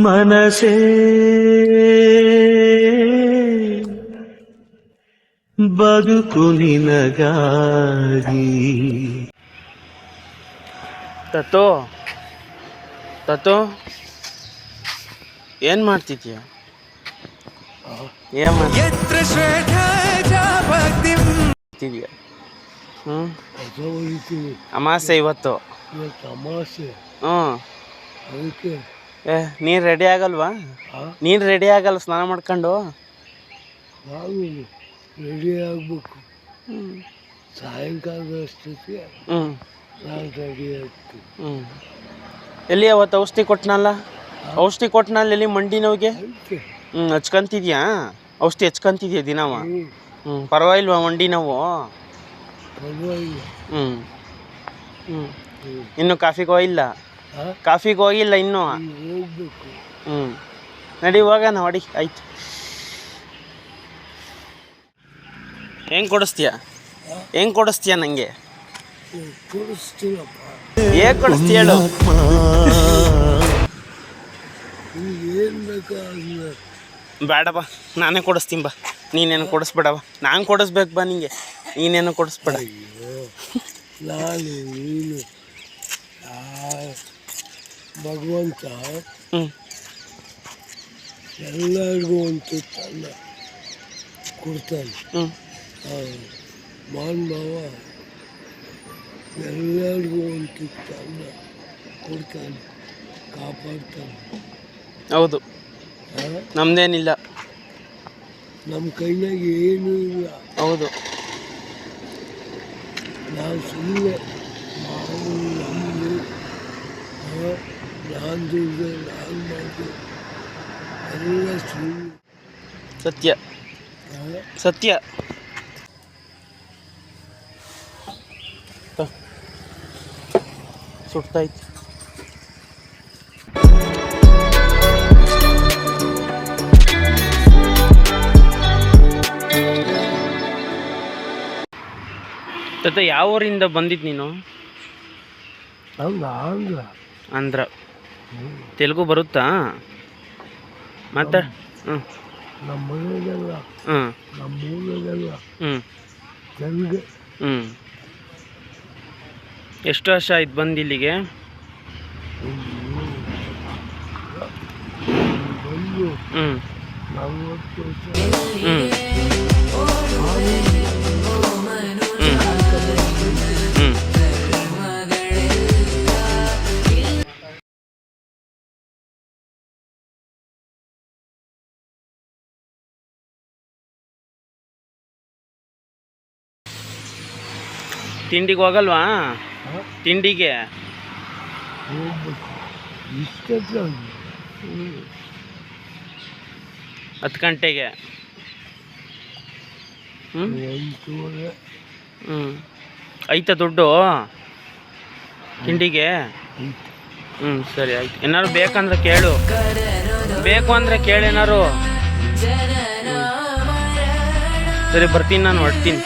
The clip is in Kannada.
ಮನಸೇ ಬದುಕು ನಿನಗಾಗಿ. ತತ್ತು ತತ್ತು ಏನ್ ಮಾಡ್ತಿದ್ಯಾ? ಏನ್ ಮಾಡ್ತಿದ್ಯಾ? ಅಮಾಸೆ ಇವತ್ತು. ಅದಕ್ಕೆ ನೀನ್ ರೆಡಿ ಆಗಲ್ವಾ? ನೀನ್ ರೆಡಿ ಆಗಲ್ಲ ಸ್ನಾನ ಮಾಡ್ಕೊಂಡು? ನಾನು ರೆಡಿ ಆಗ್ಬೇಕು. ಸಾಯಂಕಾಲ ಅಷ್ಟೊತ್ತಿಗೆ ನಾನು ರೆಡಿ ಆಗ್ತೀನಿ. ಎಲ್ಲಿ ಅವತ್ತು ಔಷಧಿ ಕೊಟ್ಟನಲ್ಲ, ಔಷಧಿ ಕೊಟ್ಟನಲ್ಲ ಎಲ್ಲಿ ಮಂಡಿ ನೋವಿಗೆ? ಹಚ್ಕೊಂತಿದ್ಯಾ? ಔಷಧಿ ಹಚ್ಕೊಂತಿದ್ಯಾ ದಿನವ? ಪರವಾಗಿಲ್ವಾ ಮಂಡಿ ನೋವು? ಪರವಾಗಿಲ್ಲ. ಇನ್ನು ಕಾಫಿಗೆ ಹೋಗಿಲ್ಲ? ಕಾಫಿಗೆ ಹೋಗಿಲ್ಲ ಇನ್ನು? ಹೋಗ್ಬೇಕು. ನಡಿ ಹೋಗೋಣ ಹೊಡಿ. ಆಯ್ತು. ಹೆಂಗೆ ಕೊಡಿಸ್ತೀಯ? ಹೆಂಗೆ ಕೊಡಿಸ್ತೀಯ ನನಗೆ? ಕೊಡಿಸ್ತೀನಪ್ಪ. ಹೇಗೆ ಕೊಡಿಸ್ತೀಯ ಹೇಳು? ಏನು ಬೇಕಾದ್ರೆ ಬೇಡಪ್ಪ, ನಾನೇ ಕೊಡಿಸ್ತೀನಿ ಬಾ. ನೀನೇನು ಕೊಡಿಸ್ಬೇಡವ, ನಾನು ಕೊಡಿಸ್ಬೇಕು ಬಾ ನಿಂಗೆ. ನೀನೇನು ಕೊಡಿಸ್ಬೇಡ. ನಾನು ನೀನು ಭಗವಂತ ಎಲ್ಲರಿಗೂ ಒಂದು ತುತ್ತನ್ನ ಕೊಡ್ತಾನೆ. ಮಾನ್ ಭಾವ ಎಲ್ಲರಿಗೂ ಒಂದು ತುತ್ತನ್ನ ಕೊಡ್ತಾನೆ, ಕಾಪಾಡ್ತಾನೆ. ಹೌದು, ನಮ್ದೇನಿಲ್ಲ, ನಮ್ಮ ಕೈನಾಗ ಏನೂ ಇಲ್ಲ. ಹೌದು, ನಾವು ಸುಮ್ಮನೆ ನಾವು ನಮ್ಮದು ನಾನು ದುಡ್ಡು ನಾನು ಮಾಡಿದೆ ಎಲ್ಲ ಸುಳ್ಳು. ಸತ್ಯ ಸತ್ಯ. ಸುಡ್ತಾಯ್ತು. ತತ್ತ ಯಾವ ಊರಿಂದ ಬಂದಿದ್ದು ನೀನು? ಆಂಧ್ರ. ಆಂಧ್ರ. ತೆಲುಗು ಬರುತ್ತಾ ಮತ್ತೆ? ನಮ್ಮ ಮನೆಗೆಲ್ಲ ನಮ್ಮ ಊರಿಗೆಲ್ಲ ತೆಲುಗು. ಎಷ್ಟು ವರ್ಷ ಆಯ್ತು ಬಂದು ಇಲ್ಲಿಗೆ? ಬಂದು 40 ವರ್ಷ. ತಿಂಡಿಗೆ ಹೋಗಲ್ವಾ? ತಿಂಡಿಗೆ ಹೋಗ್ಬೇಕು. ಇಷ್ಟಕ್ಕೆ 10 ಗಂಟೆಗೆ. 8:30. ಐತಾ ದುಡ್ಡು ತಿಂಡಿಗೆ? ಸರಿ ಆಯ್ತು. ಏನಾರು ಬೇಕಂದ್ರೆ ಕೇಳು, ಬೇಕು ಅಂದರೆ ಕೇಳೇನಾರು. ಸರಿ ಬರ್ತೀನಿ, ನಾನು ಹೊರಡ್ತೀನಿ.